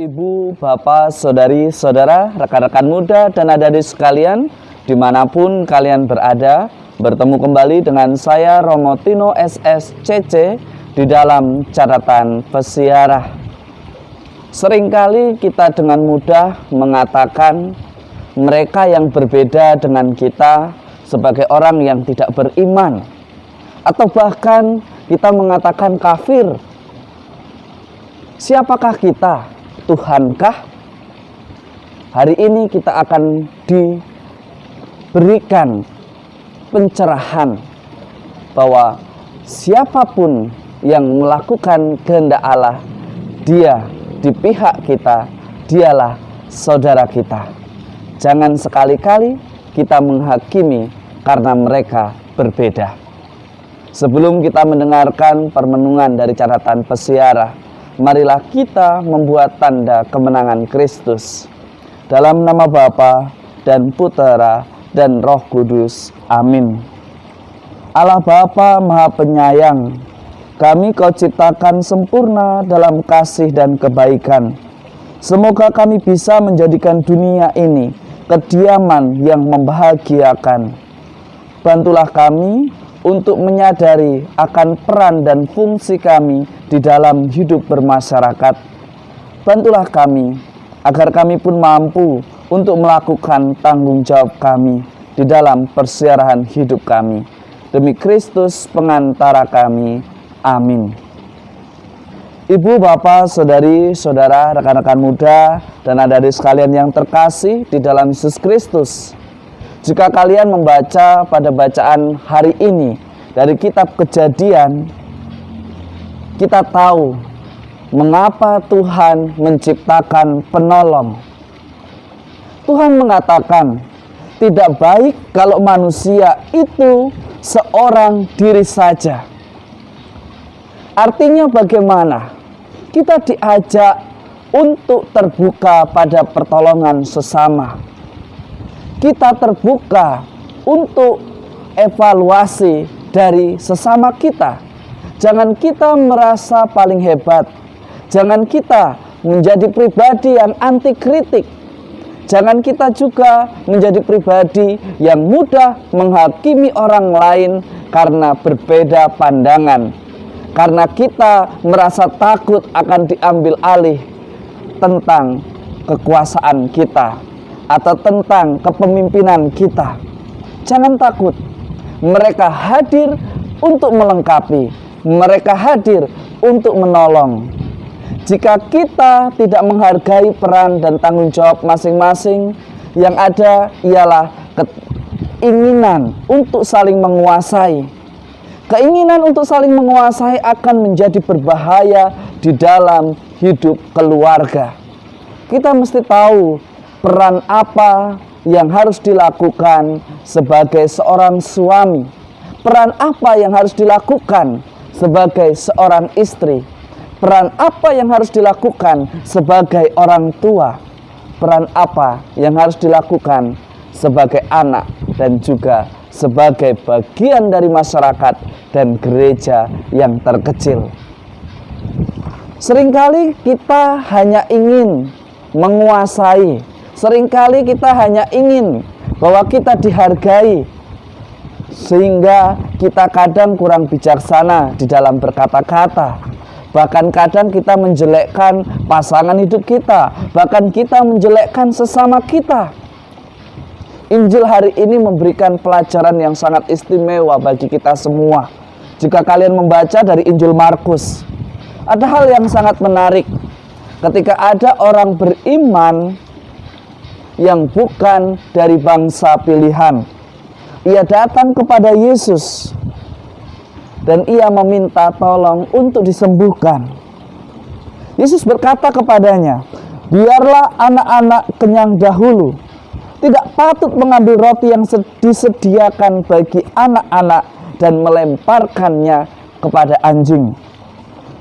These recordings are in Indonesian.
Ibu, bapak, saudari, saudara, rekan-rekan muda, dan adik-adik sekalian, dimanapun kalian berada, bertemu kembali dengan saya Romo Tino SSCC di dalam catatan pesiarah. Seringkali kita dengan mudah mengatakan mereka yang berbeda dengan kita sebagai orang yang tidak beriman, atau bahkan kita mengatakan kafir. Siapakah kita? Tuhankah? Hari ini kita akan diberikan pencerahan bahwa siapapun yang melakukan kehendak Allah, dia di pihak kita, dialah saudara kita. Jangan sekali-kali kita menghakimi karena mereka berbeda. Sebelum kita mendengarkan permenungan dari catatan pesiarah, marilah kita membuat tanda kemenangan Kristus. Dalam nama Bapa dan Putera dan Roh Kudus. Amin. Allah Bapa Maha Penyayang, kami Kau ciptakan sempurna dalam kasih dan kebaikan. Semoga kami bisa menjadikan dunia ini kediaman yang membahagiakan. Bantulah kami untuk menyadari akan peran dan fungsi kami di dalam hidup bermasyarakat. Bantulah kami agar kami pun mampu untuk melakukan tanggung jawab kami di dalam persiarahan hidup kami. Demi Kristus pengantara kami. Amin. Ibu, bapak, saudari, saudara, rekan-rekan muda, dan adik-adik sekalian yang terkasih di dalam Yesus Kristus. Jika kalian membaca pada bacaan hari ini dari kitab Kejadian, kita tahu mengapa Tuhan menciptakan penolong. Tuhan mengatakan, tidak baik kalau manusia itu seorang diri saja. Artinya bagaimana? Kita diajak untuk terbuka pada pertolongan sesama. Kita terbuka untuk evaluasi dari sesama kita. Jangan kita merasa paling hebat. Jangan kita menjadi pribadi yang anti kritik. Jangan kita juga menjadi pribadi yang mudah menghakimi orang lain karena berbeda pandangan. Karena kita merasa takut akan diambil alih tentang kekuasaan kita atau tentang kepemimpinan kita. Jangan takut. Mereka hadir untuk melengkapi. Mereka hadir untuk menolong. Jika kita tidak menghargai peran dan tanggung jawab masing-masing, yang ada ialah keinginan untuk saling menguasai. Keinginan untuk saling menguasai akan menjadi berbahaya di dalam hidup keluarga. Kita mesti tahu peran apa yang harus dilakukan sebagai seorang suami, peran apa yang harus dilakukan sebagai seorang istri, peran apa yang harus dilakukan sebagai orang tua, peran apa yang harus dilakukan sebagai anak dan juga sebagai bagian dari masyarakat dan gereja yang terkecil. Seringkali kita hanya ingin menguasai. Seringkali kita hanya ingin bahwa kita dihargai, sehingga kita kadang kurang bijaksana di dalam berkata-kata. Bahkan kadang kita menjelekkan pasangan hidup kita, bahkan kita menjelekkan sesama kita. Injil hari ini memberikan pelajaran yang sangat istimewa bagi kita semua. Jika kalian membaca dari Injil Markus, ada hal yang sangat menarik. Ketika ada orang beriman yang bukan dari bangsa pilihan, ia datang kepada Yesus dan ia meminta tolong untuk disembuhkan. Yesus berkata kepadanya, biarlah anak-anak kenyang dahulu. Tidak patut mengambil roti yang disediakan bagi anak-anak dan melemparkannya kepada anjing.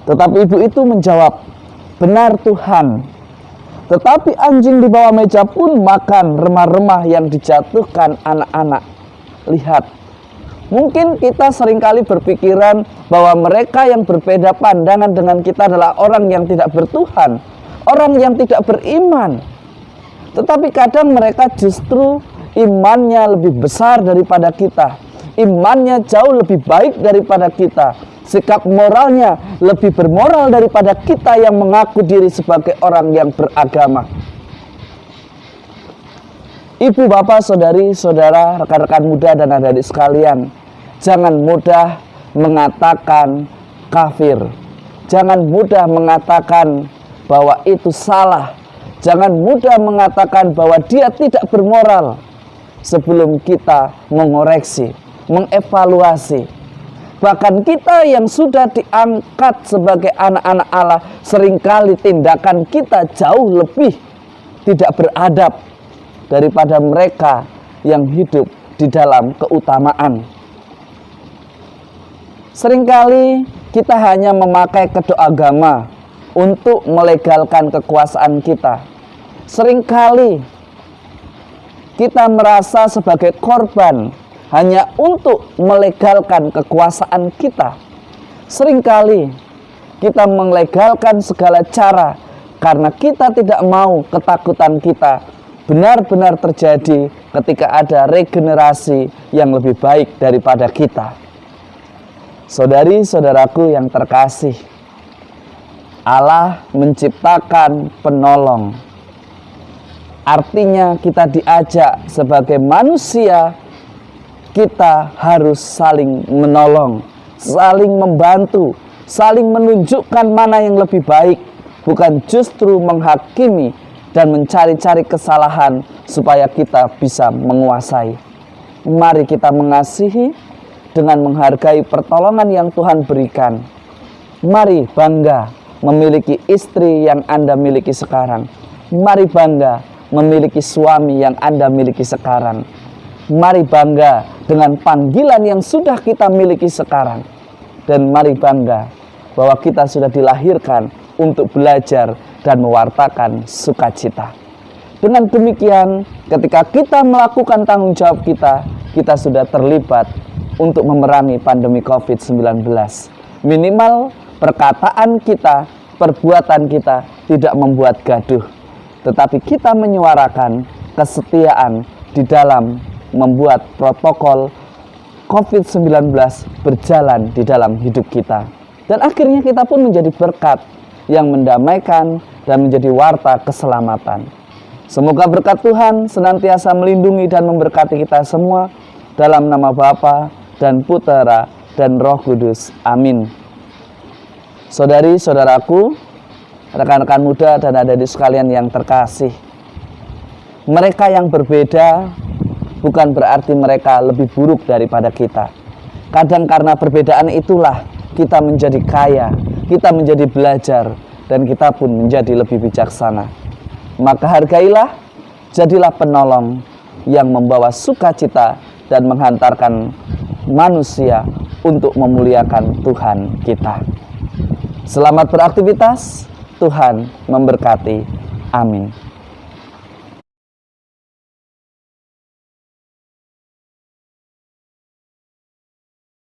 Tetapi ibu itu menjawab, benar Tuhan. Tetapi anjing di bawah meja pun makan remah-remah yang dijatuhkan anak-anak. Lihat, mungkin kita seringkali berpikiran bahwa mereka yang berbeda pandangan dengan kita adalah orang yang tidak bertuhan, orang yang tidak beriman. Tetapi kadang mereka justru imannya lebih besar daripada kita, imannya jauh lebih baik daripada kita, sikap moralnya lebih bermoral daripada kita yang mengaku diri sebagai orang yang beragama. Ibu, bapak, saudari, saudara, rekan-rekan muda dan adik-adik sekalian, jangan mudah mengatakan kafir. Jangan mudah mengatakan bahwa itu salah. Jangan mudah mengatakan bahwa dia tidak bermoral sebelum kita mengoreksi, mengevaluasi. Bahkan kita yang sudah diangkat sebagai anak-anak Allah, seringkali tindakan kita jauh lebih tidak beradab daripada mereka yang hidup di dalam keutamaan. Seringkali kita hanya memakai kedok agama untuk melegalkan kekuasaan kita. Seringkali kita merasa sebagai korban hanya untuk melegalkan kekuasaan kita. Seringkali kita melegalkan segala cara karena kita tidak mau ketakutan kita benar-benar terjadi ketika ada regenerasi yang lebih baik daripada kita. Saudari-saudaraku yang terkasih, Allah menciptakan penolong. Artinya kita diajak sebagai manusia, kita harus saling menolong, saling membantu, saling menunjukkan mana yang lebih baik, bukan justru menghakimi dan mencari-cari kesalahan supaya kita bisa menguasai. Mari kita mengasihi dengan menghargai pertolongan yang Tuhan berikan. Mari bangga memiliki istri yang Anda miliki sekarang. Mari bangga memiliki suami yang Anda miliki sekarang. Mari bangga dengan panggilan yang sudah kita miliki sekarang. Dan mari bangga bahwa kita sudah dilahirkan untuk belajar dan mewartakan sukacita. Dengan demikian, ketika kita melakukan tanggung jawab kita, kita sudah terlibat untuk memerangi pandemi COVID-19. Minimal perkataan kita, perbuatan kita tidak membuat gaduh, tetapi kita menyuarakan kesetiaan di dalam membuat protokol COVID-19 berjalan di dalam hidup kita. Dan akhirnya kita pun menjadi berkat yang mendamaikan dan menjadi warta keselamatan. Semoga berkat Tuhan senantiasa melindungi dan memberkati kita semua, dalam nama Bapa dan Putera dan Roh Kudus. Amin. Saudari-saudaraku, rekan-rekan muda dan adik-adik sekalian yang terkasih, mereka yang berbeda bukan berarti mereka lebih buruk daripada kita. Kadang karena perbedaan itulah kita menjadi kaya, kita menjadi belajar, dan kita pun menjadi lebih bijaksana. Maka hargailah, jadilah penolong yang membawa sukacita dan menghantarkan manusia untuk memuliakan Tuhan kita. Selamat beraktivitas, Tuhan memberkati. Amin.